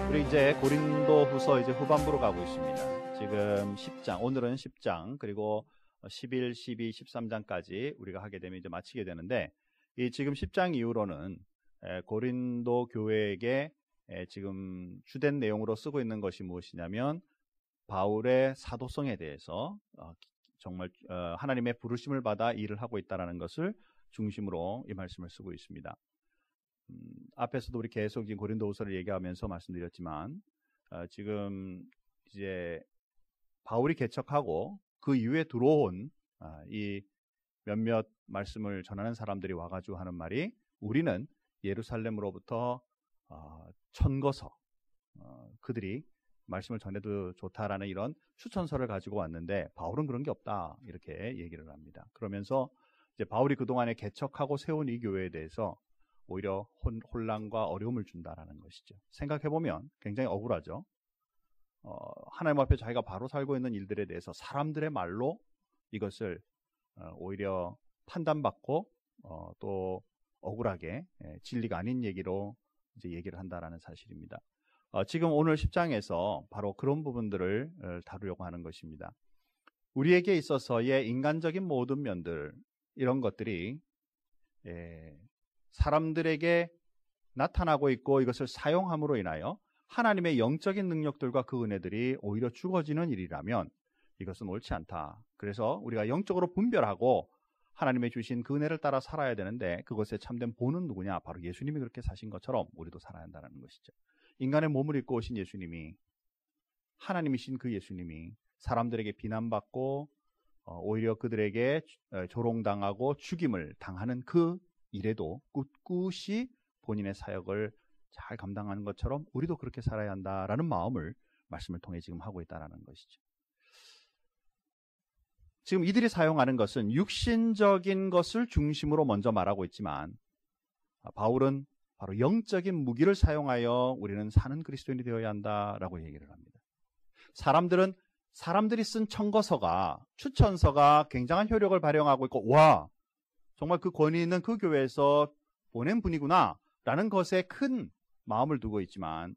우리 이제 고린도후서 이제 후반부로 가고 있습니다. 지금 10장, 오늘은 10장, 그리고 11, 12, 13장까지 우리가 하게 되면 이제 마치게 되는데, 이 지금 10장 이후로는 고린도 교회에게 지금 주된 내용으로 쓰고 있는 것이 무엇이냐면, 바울의 사도성에 대해서 정말 하나님의 부르심을 받아 일을 하고 있다는 것을 중심으로 이 말씀을 쓰고 있습니다. 앞에서도 우리 계속 지금 고린도후서를 얘기하면서 말씀드렸지만, 지금 이제 바울이 개척하고 그 이후에 들어온 이 몇몇 말씀을 전하는 사람들이 와가지고 하는 말이, 우리는 예루살렘으로부터 천거서, 그들이 말씀을 전해도 좋다라는 이런 추천서를 가지고 왔는데 바울은 그런 게 없다, 이렇게 얘기를 합니다. 그러면서 이제 바울이 그동안에 개척하고 세운 이 교회에 대해서 오히려 혼란과 어려움을 준다라는 것이죠. 생각해보면 굉장히 억울하죠. 하나님 앞에 자기가 바로 살고 있는 일들에 대해서 사람들의 말로 이것을 오히려 판단받고 또 억울하게 진리가 아닌 얘기로 이제 얘기를 한다라는 사실입니다. 지금 오늘 10장에서 바로 그런 부분들을 다루려고 하는 것입니다. 우리에게 있어서의 인간적인 모든 면들, 이런 것들이 사람들에게 나타나고 있고 이것을 사용함으로 인하여 하나님의 영적인 능력들과 그 은혜들이 오히려 죽어지는 일이라면 이것은 옳지 않다. 그래서 우리가 영적으로 분별하고 하나님의 주신 그 은혜를 따라 살아야 되는데, 그것의 참된 본은 누구냐? 바로 예수님이 그렇게 사신 것처럼 우리도 살아야 한다는 것이죠. 인간의 몸을 입고 오신 예수님이, 하나님이신 그 예수님이 사람들에게 비난받고 오히려 그들에게 조롱당하고 죽임을 당하는 그 일에도 꿋꿋이 본인의 사역을 잘 감당하는 것처럼 우리도 그렇게 살아야 한다라는 마음을 말씀을 통해 지금 하고 있다는 것이죠. 지금 이들이 사용하는 것은 육신적인 것을 중심으로 먼저 말하고 있지만, 바울은 바로 영적인 무기를 사용하여 우리는 사는 그리스도인이 되어야 한다라고 얘기를 합니다. 사람들이 쓴 청거서가, 추천서가 굉장한 효력을 발휘하고 있고, 와, 정말 그 권위 있는 그 교회에서 보낸 분이구나 라는 것에 큰 마음을 두고 있지만,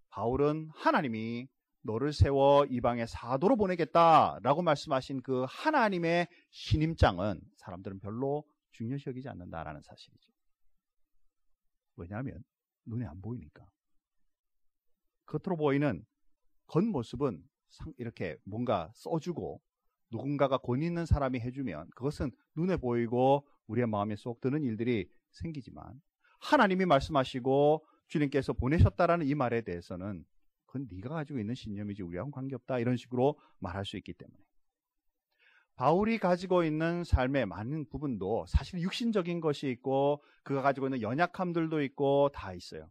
바울은 하나님이 너를 세워 이방의 사도로 보내겠다라고 말씀하신 그 하나님의 신임장은 사람들은 별로 중요시 여기지 않는다라는 사실이죠. 왜냐하면 눈에 안 보이니까. 겉으로 보이는 겉모습은 이렇게 뭔가 써주고 누군가가 권위 있는 사람이 해주면 그것은 눈에 보이고 우리의 마음에 쏙 드는 일들이 생기지만, 하나님이 말씀하시고 주님께서 보내셨다라는 이 말에 대해서는 그건 네가 가지고 있는 신념이지 우리하고는 관계없다, 이런 식으로 말할 수 있기 때문에 바울이 가지고 있는 삶의 많은 부분도 사실 육신적인 것이 있고 그가 가지고 있는 연약함들도 있고 다 있어요.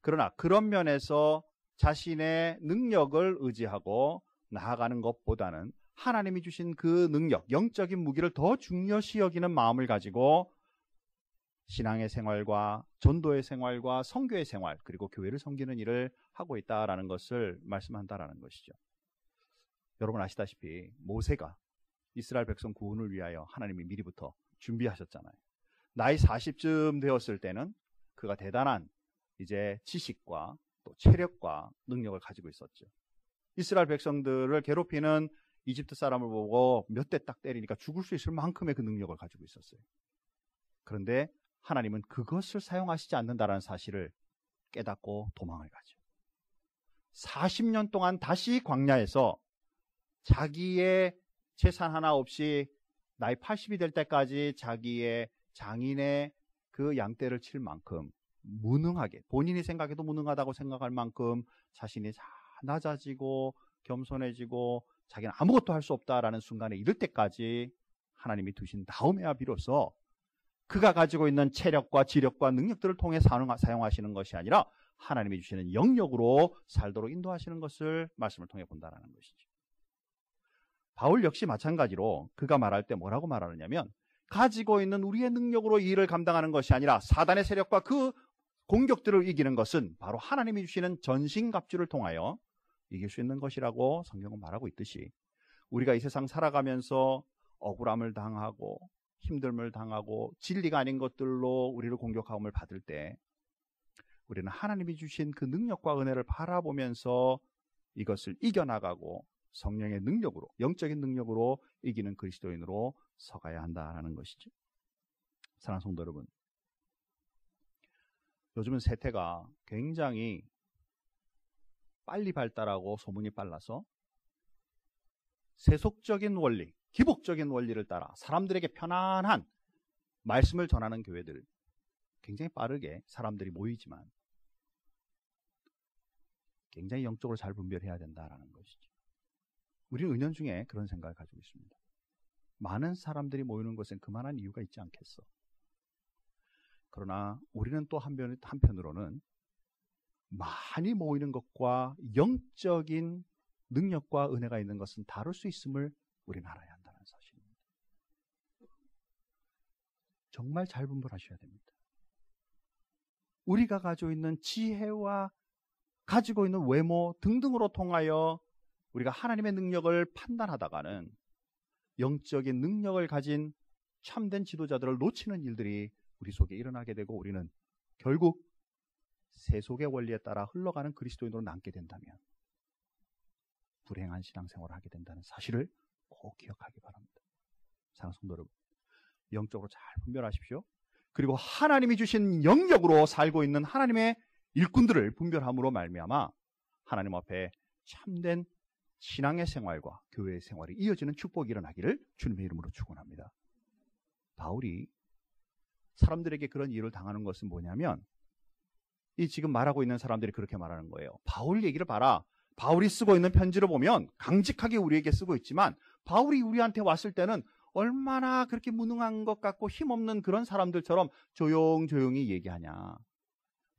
그러나 그런 면에서 자신의 능력을 의지하고 나아가는 것보다는 하나님이 주신 그 능력, 영적인 무기를 더 중요시 여기는 마음을 가지고 신앙의 생활과 전도의 생활과 선교의 생활, 그리고 교회를 섬기는 일을 하고 있다라는 것을 말씀한다라는 것이죠. 여러분 아시다시피 모세가 이스라엘 백성 구원을 위하여 하나님이 미리부터 준비하셨잖아요. 나이 40쯤 되었을 때는 그가 대단한 이제 지식과 또 체력과 능력을 가지고 있었죠. 이스라엘 백성들을 괴롭히는 이집트 사람을 보고 몇 대 딱 때리니까 죽을 수 있을 만큼의 그 능력을 가지고 있었어요. 그런데 하나님은 그것을 사용하시지 않는다는 사실을 깨닫고 도망을 가죠. 40년 동안 다시 광야에서 자기의 재산 하나 없이 나이 80이 될 때까지 자기의 장인의 그 양떼를 칠 만큼 무능하게, 본인이 생각해도 무능하다고 생각할 만큼 자신이 낮아지고 겸손해지고 자기는 아무것도 할 수 없다라는 순간에 이를 때까지 하나님이 두신 다음에야 비로소 그가 가지고 있는 체력과 지력과 능력들을 통해 사용하시는 것이 아니라 하나님이 주시는 영역으로 살도록 인도하시는 것을 말씀을 통해 본다라는 것이죠. 바울 역시 마찬가지로 그가 말할 때 뭐라고 말하느냐면, 가지고 있는 우리의 능력으로 이 일을 감당하는 것이 아니라 사단의 세력과 그 공격들을 이기는 것은 바로 하나님이 주시는 전신갑주를 통하여 이길 수 있는 것이라고 성경은 말하고 있듯이, 우리가 이 세상 살아가면서 억울함을 당하고 힘듦을 당하고 진리가 아닌 것들로 우리를 공격함을 받을 때 우리는 하나님이 주신 그 능력과 은혜를 바라보면서 이것을 이겨나가고 성령의 능력으로, 영적인 능력으로 이기는 그리스도인으로 서가야 한다는 것이죠. 사랑하는 성도 여러분, 요즘은 세태가 굉장히 빨리 발달하고 소문이 빨라서 세속적인 원리, 기복적인 원리를 따라 사람들에게 편안한 말씀을 전하는 교회들, 굉장히 빠르게 사람들이 모이지만 굉장히 영적으로 잘 분별해야 된다는 것이죠. 우리는 은연중에 그런 생각을 가지고 있습니다. 많은 사람들이 모이는 것엔 그만한 이유가 있지 않겠어. 그러나 우리는 또 한편으로는 많이 모이는 것과 영적인 능력과 은혜가 있는 것은 다룰 수 있음을 우리는 알아야 한다는 사실입니다. 정말 잘 분별하셔야 됩니다. 우리가 가지고 있는 지혜와 가지고 있는 외모 등등으로 통하여 우리가 하나님의 능력을 판단하다가는 영적인 능력을 가진 참된 지도자들을 놓치는 일들이 우리 속에 일어나게 되고, 우리는 결국 세속의 원리에 따라 흘러가는 그리스도인으로 남게 된다면 불행한 신앙생활을 하게 된다는 사실을 꼭 기억하기 바랍니다. 사랑하는 성도 여러분, 영적으로 잘 분별하십시오. 그리고 하나님이 주신 영역으로 살고 있는 하나님의 일꾼들을 분별함으로 말미암아 하나님 앞에 참된 신앙의 생활과 교회의 생활이 이어지는 축복이 일어나기를 주님의 이름으로 축원합니다. 바울이 사람들에게 그런 일을 당하는 것은 뭐냐면, 이 지금 말하고 있는 사람들이 그렇게 말하는 거예요. 바울 얘기를 봐라. 바울이 쓰고 있는 편지를 보면 강직하게 우리에게 쓰고 있지만 바울이 우리한테 왔을 때는 얼마나 그렇게 무능한 것 같고 힘없는 그런 사람들처럼 조용조용히 얘기하냐.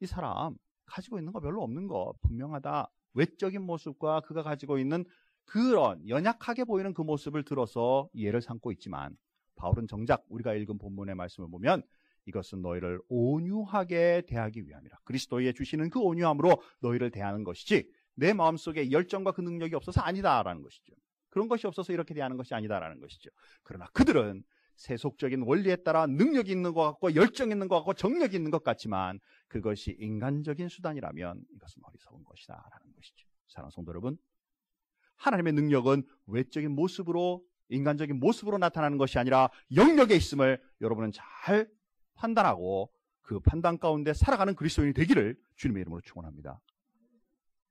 이 사람 가지고 있는 거 별로 없는 거 분명하다. 외적인 모습과 그가 가지고 있는 그런 연약하게 보이는 그 모습을 들어서 이해를 삼고 있지만, 바울은 정작 우리가 읽은 본문의 말씀을 보면 이것은 너희를 온유하게 대하기 위함이라. 그리스도의 주시는 그 온유함으로 너희를 대하는 것이지 내 마음속에 열정과 그 능력이 없어서 아니다라는 것이죠. 그런 것이 없어서 이렇게 대하는 것이 아니다라는 것이죠. 그러나 그들은 세속적인 원리에 따라 능력이 있는 것 같고 열정이 있는 것 같고 정력이 있는 것 같지만 그것이 인간적인 수단이라면 이것은 어리석은 것이다 라는 것이죠. 사랑하는 성도 여러분, 하나님의 능력은 외적인 모습으로, 인간적인 모습으로 나타나는 것이 아니라 영역에 있음을 여러분은 잘 판단하고 그 판단 가운데 살아가는 그리스도인이 되기를 주님의 이름으로 축원합니다.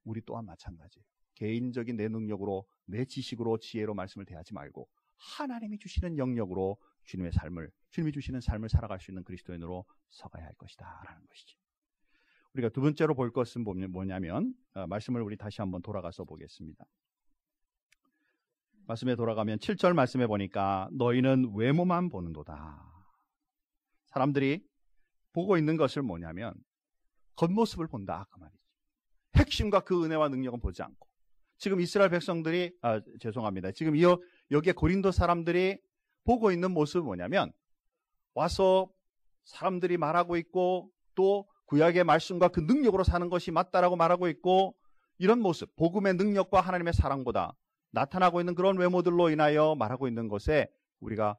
우리 또한 마찬가지예요. 개인적인 내 능력으로, 내 지식으로, 지혜로 말씀을 대하지 말고 하나님이 주시는 영역으로 주님의 삶을, 주님이 주시는 삶을 살아갈 수 있는 그리스도인으로 서가야 할 것이다 라는 것이죠. 우리가 두 번째로 볼 것은 뭐냐면, 말씀을 우리 다시 한번 돌아가서 보겠습니다. 말씀에 돌아가면 7절 말씀에 보니까 너희는 외모만 보는도다. 사람들이 보고 있는 것을 뭐냐면 겉모습을 본다 그 말이죠. 핵심과 그 은혜와 능력은 보지 않고, 지금 이스라엘 백성들이 지금 여기에 고린도 사람들이 보고 있는 모습은 뭐냐면, 와서 사람들이 말하고 있고 또 구약의 말씀과 그 능력으로 사는 것이 맞다라고 말하고 있고, 이런 모습, 복음의 능력과 하나님의 사랑보다 나타나고 있는 그런 외모들로 인하여 말하고 있는 것에 우리가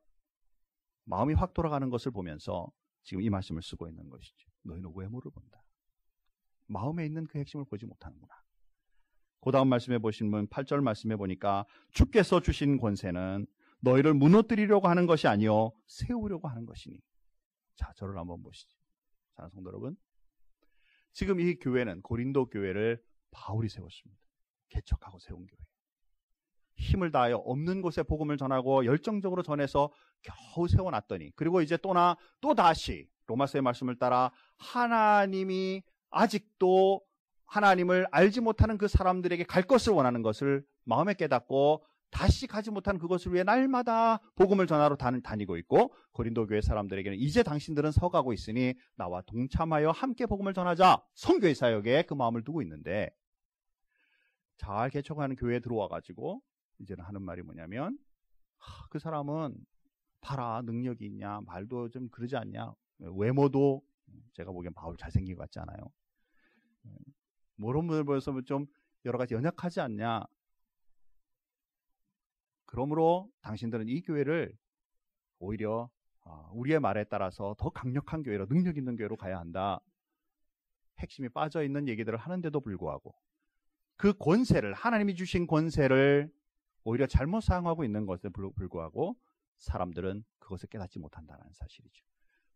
마음이 확 돌아가는 것을 보면서 지금 이 말씀을 쓰고 있는 것이죠. 너희는 외모를 본다. 마음에 있는 그 핵심을 보지 못하는구나. 그 다음 말씀에 보시면 8절 말씀에 보니까 주께서 주신 권세는 너희를 무너뜨리려고 하는 것이 아니요 세우려고 하는 것이니. 자, 저를 한번 보시죠. 자, 성도 여러분, 지금 이 교회는 고린도 교회를 바울이 세웠습니다. 개척하고 세운 교회. 힘을 다하여 없는 곳에 복음을 전하고 열정적으로 전해서 겨우 세워놨더니, 그리고 이제 또 다시 로마서의 말씀을 따라 하나님이 아직도 하나님을 알지 못하는 그 사람들에게 갈 것을 원하는 것을 마음에 깨닫고 다시 가지 못한 그것을 위해 날마다 복음을 전하러 다니고 있고, 고린도 교회 사람들에게는 이제 당신들은 서가고 있으니 나와 동참하여 함께 복음을 전하자, 선교의 사역에 그 마음을 두고 있는데, 잘 개척하는 교회에 들어와가지고 이제는 하는 말이 뭐냐면, 그 사람은 봐라 능력이 있냐, 말도 좀 그러지 않냐, 외모도 제가 보기엔 바울 잘생긴 것 같지 않아요? 모르는 분을 보여서 좀 여러 가지 연약하지 않냐? 그러므로 당신들은 이 교회를 오히려 우리의 말에 따라서 더 강력한 교회로, 능력 있는 교회로 가야 한다. 핵심이 빠져있는 얘기들을 하는데도 불구하고 그 권세를, 하나님이 주신 권세를 오히려 잘못 사용하고 있는 것에 불구하고 사람들은 그것을 깨닫지 못한다는 사실이죠.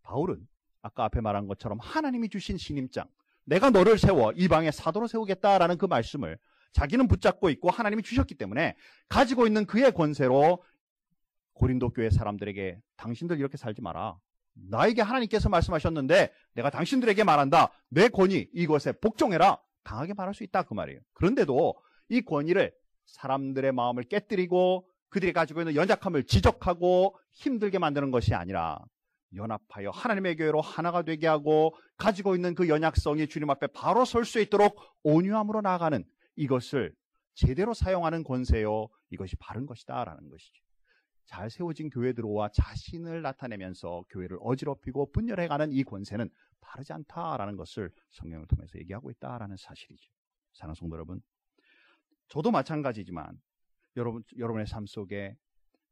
바울은 아까 앞에 말한 것처럼 하나님이 주신 신임장, 내가 너를 세워 이방의 사도로 세우겠다라는 그 말씀을 자기는 붙잡고 있고 하나님이 주셨기 때문에 가지고 있는 그의 권세로 고린도 교회 사람들에게 당신들 이렇게 살지 마라. 나에게 하나님께서 말씀하셨는데 내가 당신들에게 말한다. 내 권위 이것에 복종해라. 강하게 말할 수 있다 그 말이에요. 그런데도 이 권위를 사람들의 마음을 깨뜨리고 그들이 가지고 있는 연약함을 지적하고 힘들게 만드는 것이 아니라 연합하여 하나님의 교회로 하나가 되게 하고 가지고 있는 그 연약성이 주님 앞에 바로 설 수 있도록 온유함으로 나아가는, 이것을 제대로 사용하는 권세요. 이것이 바른 것이다 라는 것이죠. 잘 세워진 교회 들어와 자신을 나타내면서 교회를 어지럽히고 분열해가는 이 권세는 바르지 않다라는 것을 성경을 통해서 얘기하고 있다라는 사실이죠. 사랑하는 성도 여러분, 저도 마찬가지지만 여러분의 삶 속에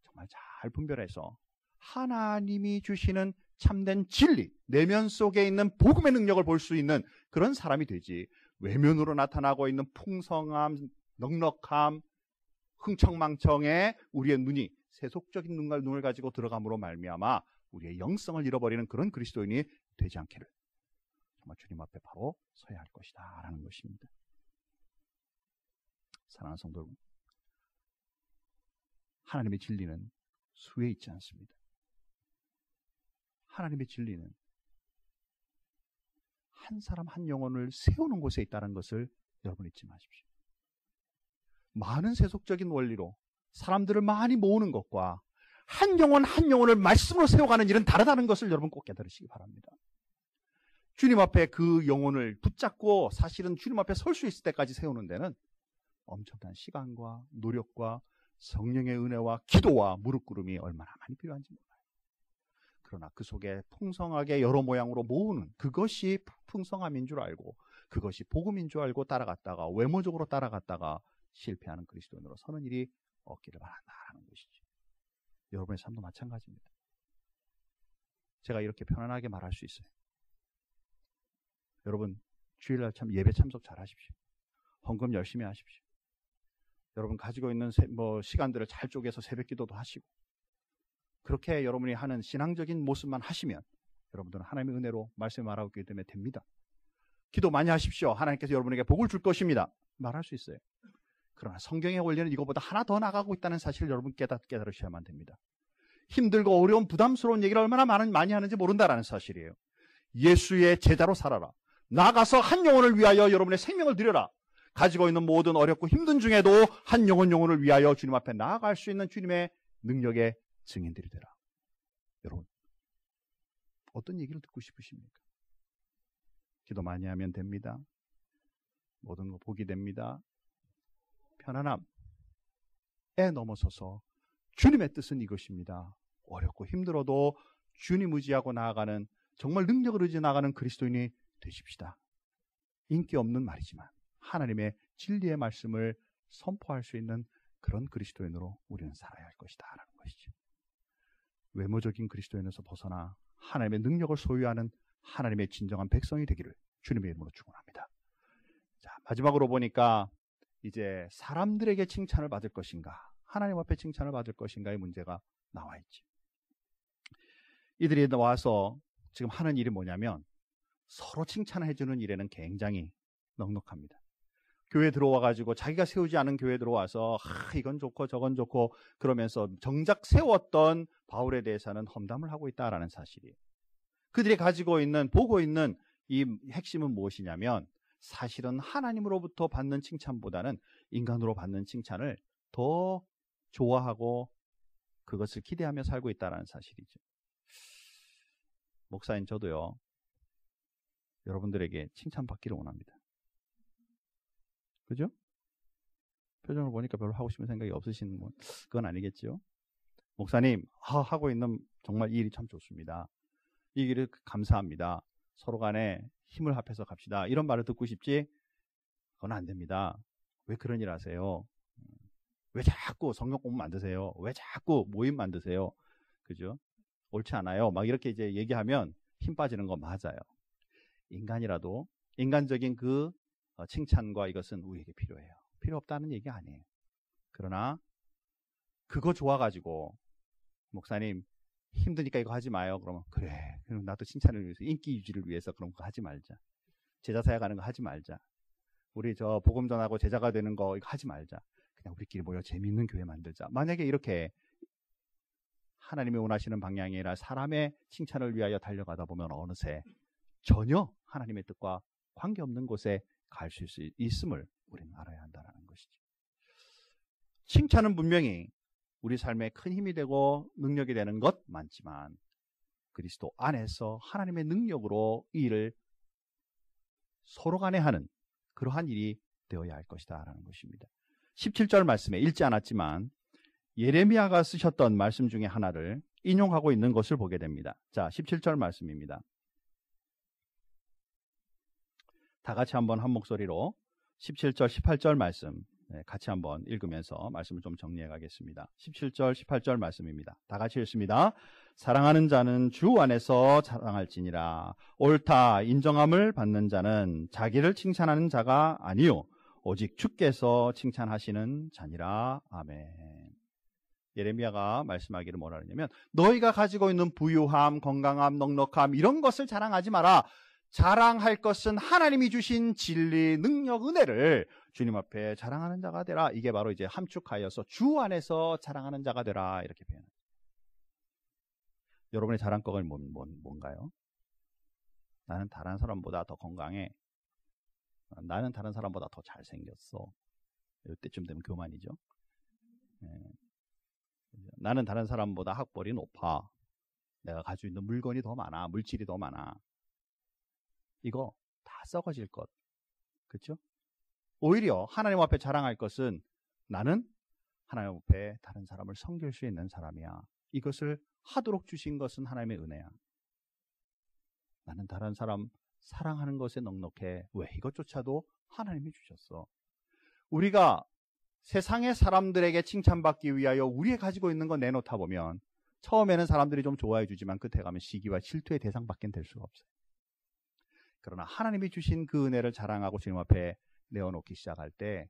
정말 잘 분별해서 하나님이 주시는 참된 진리, 내면 속에 있는 복음의 능력을 볼 수 있는 그런 사람이 되지, 외면으로 나타나고 있는 풍성함, 넉넉함, 흥청망청에 우리의 눈이 세속적인 눈을 가지고 들어감으로 말미암아 우리의 영성을 잃어버리는 그런 그리스도인이 되지 않기를 정말 주님 앞에 바로 서야 할 것이다 라는 것입니다. 사랑하는 성도 여러분, 하나님의 진리는 수에 있지 않습니다. 하나님의 진리는 한 사람 한 영혼을 세우는 곳에 있다는 것을 여러분 잊지 마십시오. 많은 세속적인 원리로 사람들을 많이 모으는 것과 한 영혼 한 영혼을 말씀으로 세워가는 일은 다르다는 것을 여러분 꼭 깨달으시기 바랍니다. 주님 앞에 그 영혼을 붙잡고 사실은 주님 앞에 설 수 있을 때까지 세우는 데는 엄청난 시간과 노력과 성령의 은혜와 기도와 무릎 꿇음이 얼마나 많이 필요한지 몰라요. 그러나 그 속에 풍성하게 여러 모양으로 모으는 그것이 풍성함인 줄 알고 그것이 복음인 줄 알고 따라갔다가 외모적으로 따라갔다가 실패하는 그리스도인으로 서는 일이 없기를 바란다는 것이죠. 여러분의 삶도 마찬가지입니다. 제가 이렇게 편안하게 말할 수 있어요. 여러분 주일날 참 예배 참석 잘 하십시오. 헌금 열심히 하십시오. 여러분 가지고 있는 시간들을 잘 쪼개서 새벽 기도도 하시고, 그렇게 여러분이 하는 신앙적인 모습만 하시면 여러분들은 하나님의 은혜로 말씀을 말하고 있기 때문에 됩니다. 기도 많이 하십시오. 하나님께서 여러분에게 복을 줄 것입니다. 말할 수 있어요. 그러나 성경의 원리는 이거보다 하나 더 나가고 있다는 사실을 여러분 깨달으셔야만 됩니다. 힘들고 어려운 부담스러운 얘기를 얼마나 많이 하는지 모른다라는 사실이에요. 예수의 제자로 살아라. 나가서 한 영혼을 위하여 여러분의 생명을 드려라. 가지고 있는 모든 어렵고 힘든 중에도 한 영혼을 위하여 주님 앞에 나아갈 수 있는 주님의 능력의 증인들이 되라. 여러분, 어떤 얘기를 듣고 싶으십니까? 기도 많이 하면 됩니다. 모든 거 복이 됩니다. 편안함에 넘어서서 주님의 뜻은 이것입니다. 어렵고 힘들어도 주님 의지하고 나아가는, 정말 능력을 의지해 나가는 그리스도인이 되십시다. 인기 없는 말이지만 하나님의 진리의 말씀을 선포할 수 있는 그런 그리스도인으로 우리는 살아야 할 것이다 라는 것이죠. 외모적인 그리스도인에서 벗어나 하나님의 능력을 소유하는 하나님의 진정한 백성이 되기를 주님의 이름으로 축원합니다. 자, 마지막으로 보니까 이제 사람들에게 칭찬을 받을 것인가, 하나님 앞에 칭찬을 받을 것인가의 문제가 나와 있지. 이들이 와서 지금 하는 일이 뭐냐면 서로 칭찬을 해주는 일에는 굉장히 넉넉합니다. 교회 들어와가지고 자기가 세우지 않은 교회 들어와서 이건 좋고 저건 좋고 그러면서 정작 세웠던 바울에 대해서는 험담을 하고 있다라는 사실이에요. 그들이 가지고 있는, 보고 있는 이 핵심은 무엇이냐면 사실은 하나님으로부터 받는 칭찬보다는 인간으로 받는 칭찬을 더 좋아하고 그것을 기대하며 살고 있다는 사실이죠. 목사인 저도요, 여러분들에게 칭찬받기를 원합니다. 그죠? 표정을 보니까 별로 하고 싶은 생각이 없으신 그건 아니겠죠? 목사님, 하고 있는 정말 이 일이 참 좋습니다. 이 일을 감사합니다. 서로 간에 힘을 합해서 갑시다. 이런 말을 듣고 싶지? 그건 안 됩니다. 왜 그런 일 하세요? 왜 자꾸 성경 공부 만드세요? 왜 자꾸 모임 만드세요? 그죠? 옳지 않아요. 막 이렇게 이제 얘기하면 힘 빠지는 거 맞아요. 인간이라도 인간적인 그 칭찬과 이것은 우리에게 필요해요. 필요 없다는 얘기 아니에요. 그러나 그거 좋아가지고 목사님 힘드니까 이거 하지 마요. 그러면 그래. 그럼 나도 칭찬을 위해서 인기 유지를 위해서 그런 거 하지 말자. 제자 사역 하는 거 하지 말자. 우리 저 복음 전하고 제자가 되는 거 이거 하지 말자. 그냥 우리끼리 모여 재미있는 교회 만들자. 만약에 이렇게 하나님이 원하시는 방향이 아니라 사람의 칭찬을 위하여 달려가다 보면 어느새 전혀 하나님의 뜻과 관계없는 곳에 갈 수 있음을 우리는 알아야 한다는 것이죠. 칭찬은 분명히 우리 삶에 큰 힘이 되고 능력이 되는 것 많지만 그리스도 안에서 하나님의 능력으로 이 일을 서로 간에 하는 그러한 일이 되어야 할 것이다 라는 것입니다. 17절 말씀에 읽지 않았지만 예레미야가 쓰셨던 말씀 중에 하나를 인용하고 있는 것을 보게 됩니다. 자, 17절 말씀입니다. 다 같이 한번 한 목소리로 17절, 18절 말씀 같이 한번 읽으면서 말씀을 좀 정리해 가겠습니다. 17절, 18절 말씀입니다. 다 같이 읽습니다. 사랑하는 자는 주 안에서 자랑할지니라. 옳다 인정함을 받는 자는 자기를 칭찬하는 자가 아니요 오직 주께서 칭찬하시는 자니라. 아멘. 예레미야가 말씀하기를 뭐라 하냐면 너희가 가지고 있는 부유함, 건강함, 넉넉함 이런 것을 자랑하지 마라. 자랑할 것은 하나님이 주신 진리, 능력, 은혜를 주님 앞에 자랑하는 자가 되라. 이게 바로 이제 함축하여서 주 안에서 자랑하는 자가 되라 이렇게 표현합니다. 여러분의 자랑거리는 뭔가요? 나는 다른 사람보다 더 건강해. 나는 다른 사람보다 더 잘생겼어. 이때쯤 되면 교만이죠. 나는 다른 사람보다 학벌이 높아. 내가 가지고 있는 물건이 더 많아. 물질이 더 많아. 이거 다 썩어질 것. 그렇죠? 오히려 하나님 앞에 자랑할 것은 나는 하나님 앞에 다른 사람을 섬길 수 있는 사람이야. 이것을 하도록 주신 것은 하나님의 은혜야. 나는 다른 사람 사랑하는 것에 넉넉해. 왜? 이것조차도 하나님이 주셨어. 우리가 세상의 사람들에게 칭찬받기 위하여 우리가 가지고 있는 거 내놓다 보면 처음에는 사람들이 좀 좋아해 주지만 끝에 가면 시기와 질투의 대상밖에 될 수가 없어요. 그러나 하나님이 주신 그 은혜를 자랑하고 주님 앞에 내어놓기 시작할 때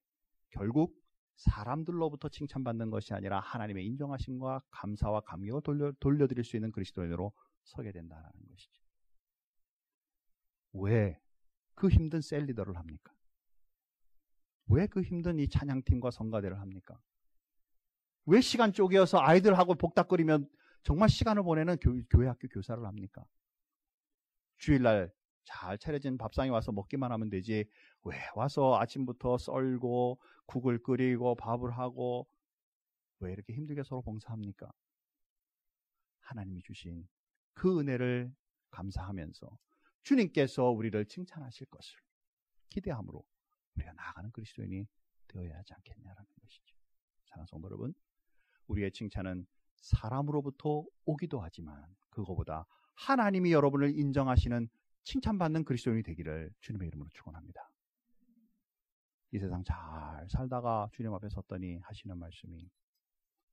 결국 사람들로부터 칭찬받는 것이 아니라 하나님의 인정하심과 감사와 감격을 돌려드릴 수 있는 그리스도인으로 서게 된다는 것이죠. 왜 그 힘든 셀리더를 합니까? 왜 그 힘든 이 찬양팀과 성가대를 합니까? 왜 시간 쪼개어서 아이들하고 복닥거리면 정말 시간을 보내는 교회 학교 교사를 합니까? 주일날 잘 차려진 밥상에 와서 먹기만 하면 되지 왜 와서 아침부터 썰고 국을 끓이고 밥을 하고 왜 이렇게 힘들게 서로 봉사합니까? 하나님이 주신 그 은혜를 감사하면서 주님께서 우리를 칭찬하실 것을 기대함으로 우리가 나아가는 그리스도인이 되어야 하지 않겠냐라는 것이죠. 사랑하는 성도 여러분, 우리의 칭찬은 사람으로부터 오기도 하지만 그거보다 하나님이 여러분을 인정하시는 칭찬받는 그리스도인이 되기를 주님의 이름으로 축원합니다. 이 세상 잘 살다가 주님 앞에 섰더니 하시는 말씀이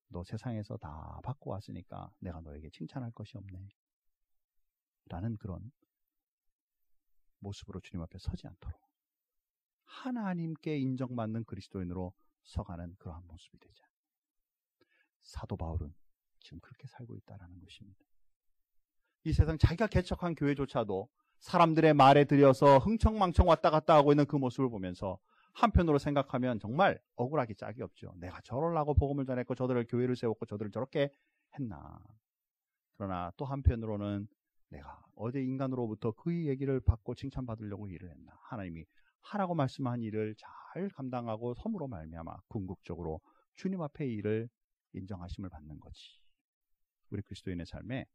너 세상에서 다 받고 왔으니까 내가 너에게 칭찬할 것이 없네 라는 그런 모습으로 주님 앞에 서지 않도록 하나님께 인정받는 그리스도인으로 서가는 그러한 모습이 되자. 사도 바울은 지금 그렇게 살고 있다는 것입니다. 이 세상 자기가 개척한 교회조차도 사람들의 말에 들여서 흥청망청 왔다 갔다 하고 있는 그 모습을 보면서 한편으로 생각하면 정말 억울하기 짝이 없죠. 내가 저러려고 복음을 전했고 저들을 교회를 세웠고 저들을 저렇게 했나. 그러나 또 한편으로는 내가 어디 인간으로부터 그 얘기를 받고 칭찬받으려고 일을 했나. 하나님이 하라고 말씀한 일을 잘 감당하고 섬으로 말미암아 궁극적으로 주님 앞에 일을 인정하심을 받는 거지. 우리 그리스도인의 삶에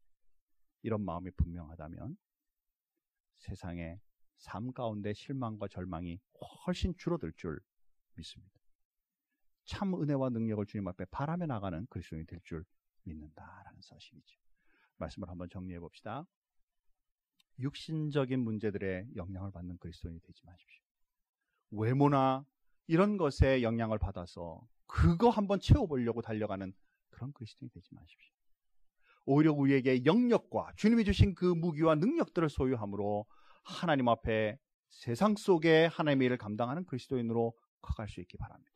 이런 마음이 분명하다면 세상의 삶 가운데 실망과 절망이 훨씬 줄어들 줄 믿습니다. 참 은혜와 능력을 주님 앞에 바라며 나가는 그리스도인이 될 줄 믿는다라는 사실이죠. 말씀을 한번 정리해 봅시다. 육신적인 문제들의 영향을 받는 그리스도인이 되지 마십시오. 외모나 이런 것에 영향을 받아서 그거 한번 채워보려고 달려가는 그런 그리스도인이 되지 마십시오. 오히려 우리에게 영역과 주님이 주신 그 무기와 능력들을 소유함으로 하나님 앞에 세상 속에 하나님의 일을 감당하는 그리스도인으로 커갈 수 있기 바랍니다.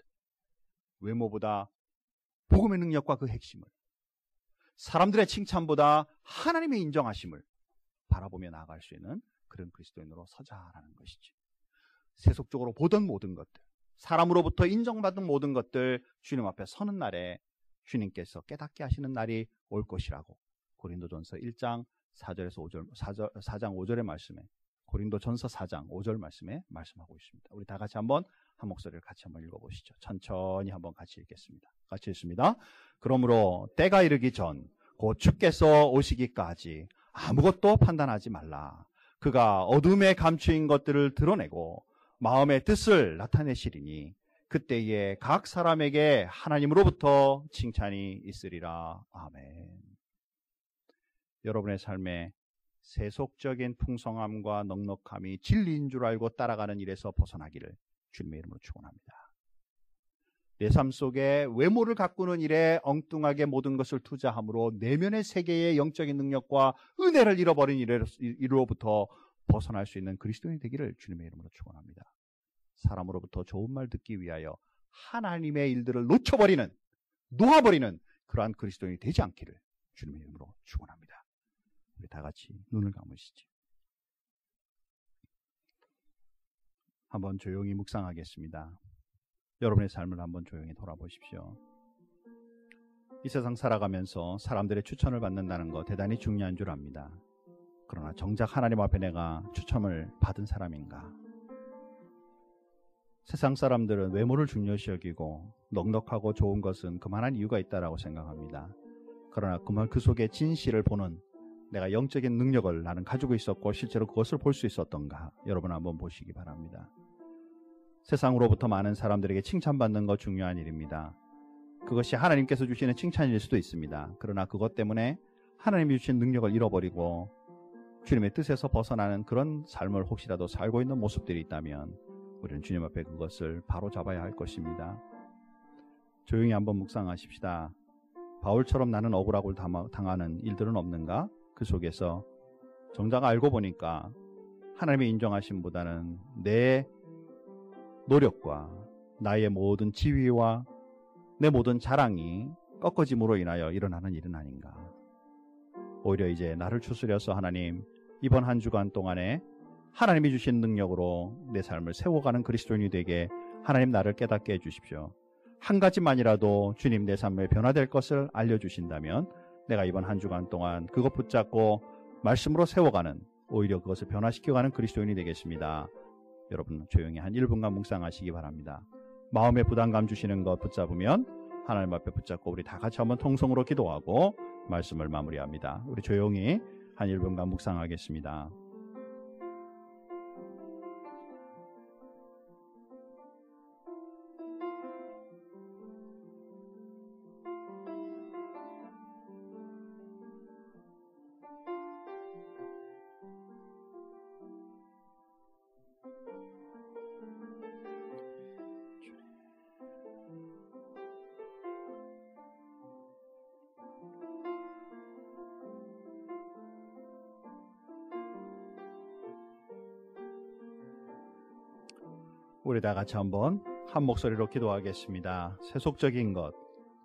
외모보다 복음의 능력과 그 핵심을, 사람들의 칭찬보다 하나님의 인정하심을 바라보며 나아갈 수 있는 그런 그리스도인으로 서자라는 것이죠. 세속적으로 보던 모든 것들, 사람으로부터 인정받은 모든 것들 주님 앞에 서는 날에 주님께서 깨닫게 하시는 날이 올 것이라고 고린도전서 1장 4장 5절의 말씀에, 고린도전서 4장 5절 말씀에 말씀하고 있습니다. 우리 다 같이 한번 한 목소리를 같이 한번 읽어보시죠. 천천히 한번 같이 읽겠습니다. 같이 읽습니다. 그러므로 때가 이르기 전 곧 주께서 오시기까지 아무것도 판단하지 말라. 그가 어둠에 감추인 것들을 드러내고 마음의 뜻을 나타내시리니 그때에 각 사람에게 하나님으로부터 칭찬이 있으리라. 아멘. 여러분의 삶에 세속적인 풍성함과 넉넉함이 진리인 줄 알고 따라가는 일에서 벗어나기를 주님의 이름으로 축원합니다. 내 삶 속에 외모를 가꾸는 일에 엉뚱하게 모든 것을 투자함으로 내면의 세계의 영적인 능력과 은혜를 잃어버린 일로부터 벗어날 수 있는 그리스도인이 되기를 주님의 이름으로 축원합니다. 사람으로부터 좋은 말 듣기 위하여 하나님의 일들을 놓아버리는 그러한 그리스도인이 되지 않기를 주님의 이름으로 축원합니다. 우리 다 같이 눈을 감으시죠. 한번 조용히 묵상하겠습니다. 여러분의 삶을 한번 조용히 돌아보십시오. 이 세상 살아가면서 사람들의 추천을 받는다는 거 대단히 중요한 줄 압니다. 그러나 정작 하나님 앞에 내가 추천을 받은 사람인가? 세상 사람들은 외모를 중요시 여기고 넉넉하고 좋은 것은 그만한 이유가 있다라고 생각합니다. 그러나 그 속에 진실을 보는 내가 영적인 능력을 나는 가지고 있었고 실제로 그것을 볼 수 있었던가? 여러분 한번 보시기 바랍니다. 세상으로부터 많은 사람들에게 칭찬받는 것 중요한 일입니다. 그것이 하나님께서 주시는 칭찬일 수도 있습니다. 그러나 그것 때문에 하나님이 주신 능력을 잃어버리고 주님의 뜻에서 벗어나는 그런 삶을 혹시라도 살고 있는 모습들이 있다면 우리는 주님 앞에 그것을 바로 잡아야 할 것입니다. 조용히 한번 묵상하십시다. 바울처럼 나는 억울하고 당하는 일들은 없는가? 그 속에서 정작 알고 보니까 하나님의 인정하심보다는 내 노력과 나의 모든 지위와 내 모든 자랑이 꺾어짐으로 인하여 일어나는 일은 아닌가. 오히려 이제 나를 추스려서 하나님, 이번 한 주간 동안에 하나님이 주신 능력으로 내 삶을 세워가는 그리스도인이 되게 하나님 나를 깨닫게 해주십시오. 한 가지만이라도 주님 내 삶에 변화될 것을 알려주신다면 내가 이번 한 주간 동안 그것 붙잡고 말씀으로 세워가는, 오히려 그것을 변화시켜가는 그리스도인이 되겠습니다. 여러분 조용히 한 1분간 묵상하시기 바랍니다. 마음의 부담감 주시는 것 붙잡으면 하나님 앞에 붙잡고 우리 다 같이 한번 통성으로 기도하고 말씀을 마무리합니다. 우리 조용히 한 1분간 묵상하겠습니다. 우리 다 같이 한번 한 목소리로 기도하겠습니다. 세속적인 것,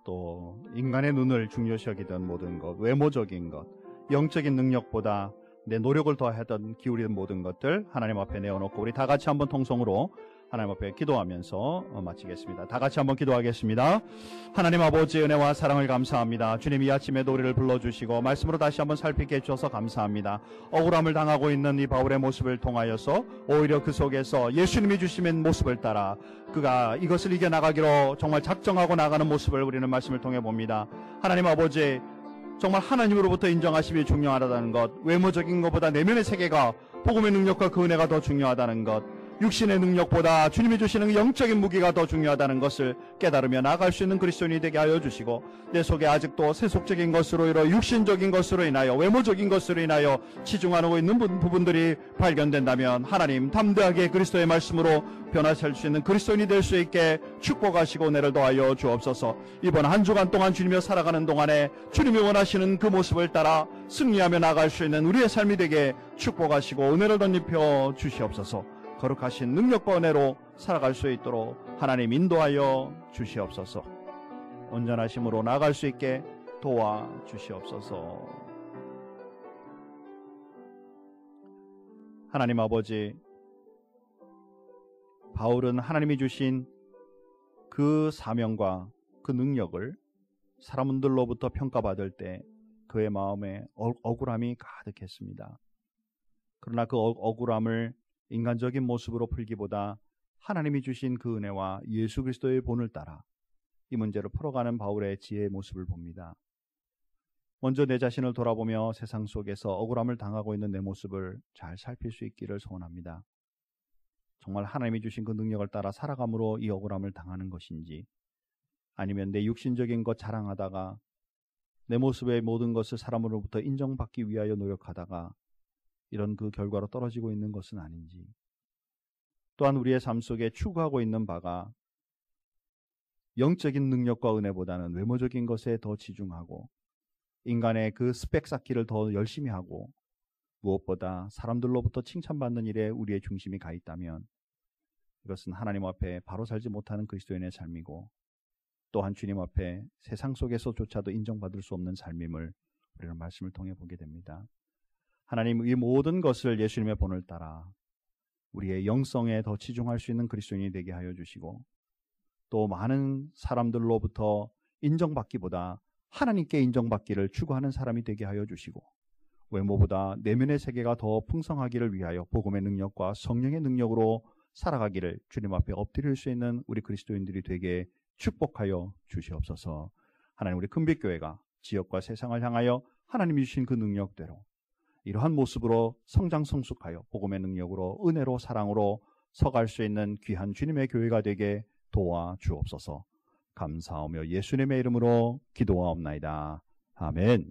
또 인간의 눈을 중요시 여기던 모든 것, 외모적인 것, 영적인 능력보다 내 노력을 더하던 기울이던 모든 것들 하나님 앞에 내어놓고 우리 다 같이 한번 통성으로 하나님 앞에 기도하면서 마치겠습니다. 다 같이 한번 기도하겠습니다. 하나님 아버지의 은혜와 사랑을 감사합니다. 주님 이 아침에도 우리를 불러주시고 말씀으로 다시 한번 살피게 해주셔서 감사합니다. 억울함을 당하고 있는 이 바울의 모습을 통하여서 오히려 그 속에서 예수님이 주시는 모습을 따라 그가 이것을 이겨나가기로 정말 작정하고 나가는 모습을 우리는 말씀을 통해 봅니다. 하나님 아버지, 정말 하나님으로부터 인정하심이 중요하다는 것, 외모적인 것보다 내면의 세계가 복음의 능력과 그 은혜가 더 중요하다는 것, 육신의 능력보다 주님이 주시는 영적인 무기가 더 중요하다는 것을 깨달으며 나아갈 수 있는 그리스도인이 되게 하여 주시고, 내 속에 아직도 세속적인 것으로 인하여, 육신적인 것으로 인하여, 외모적인 것으로 인하여 치중하고 있는 부분들이 발견된다면 하나님 담대하게 그리스도의 말씀으로 변화할 수 있는 그리스도인이 될 수 있게 축복하시고 은혜를 더하여 주옵소서. 이번 한 주간 동안 주님과 살아가는 동안에 주님이 원하시는 그 모습을 따라 승리하며 나아갈 수 있는 우리의 삶이 되게 축복하시고 은혜를 덧입혀 주시옵소서. 거룩하신 능력과 은혜로 살아갈 수 있도록 하나님 인도하여 주시옵소서. 온전하심으로 나아갈 수 있게 도와 주시옵소서. 하나님 아버지, 바울은 하나님이 주신 그 사명과 그 능력을 사람들로부터 평가받을 때 그의 마음에 억울함이 가득했습니다. 그러나 그 억울함을 인간적인 모습으로 풀기보다 하나님이 주신 그 은혜와 예수 그리스도의 본을 따라 이 문제를 풀어가는 바울의 지혜의 모습을 봅니다. 먼저 내 자신을 돌아보며 세상 속에서 억울함을 당하고 있는 내 모습을 잘 살필 수 있기를 소원합니다. 정말 하나님이 주신 그 능력을 따라 살아감으로 이 억울함을 당하는 것인지, 아니면 내 육신적인 것 자랑하다가 내 모습의 모든 것을 사람으로부터 인정받기 위하여 노력하다가 이런 그 결과로 떨어지고 있는 것은 아닌지, 또한 우리의 삶 속에 추구하고 있는 바가 영적인 능력과 은혜보다는 외모적인 것에 더 치중하고 인간의 그 스펙 쌓기를 더 열심히 하고 무엇보다 사람들로부터 칭찬받는 일에 우리의 중심이 가 있다면 이것은 하나님 앞에 바로 살지 못하는 그리스도인의 삶이고, 또한 주님 앞에 세상 속에서조차도 인정받을 수 없는 삶임을 우리는 말씀을 통해 보게 됩니다. 하나님, 이 모든 것을 예수님의 본을 따라 우리의 영성에 더 치중할 수 있는 그리스도인이 되게 하여 주시고, 또 많은 사람들로부터 인정받기보다 하나님께 인정받기를 추구하는 사람이 되게 하여 주시고, 외모보다 내면의 세계가 더 풍성하기를 위하여 복음의 능력과 성령의 능력으로 살아가기를 주님 앞에 엎드릴 수 있는 우리 그리스도인들이 되게 축복하여 주시옵소서. 하나님, 우리 큰빛교회가 지역과 세상을 향하여 하나님이 주신 그 능력대로 이러한 모습으로 성장 성숙하여 복음의 능력으로 은혜로 사랑으로 서갈 수 있는 귀한 주님의 교회가 되게 도와 주옵소서. 감사하며 예수님의 이름으로 기도하옵나이다. 아멘.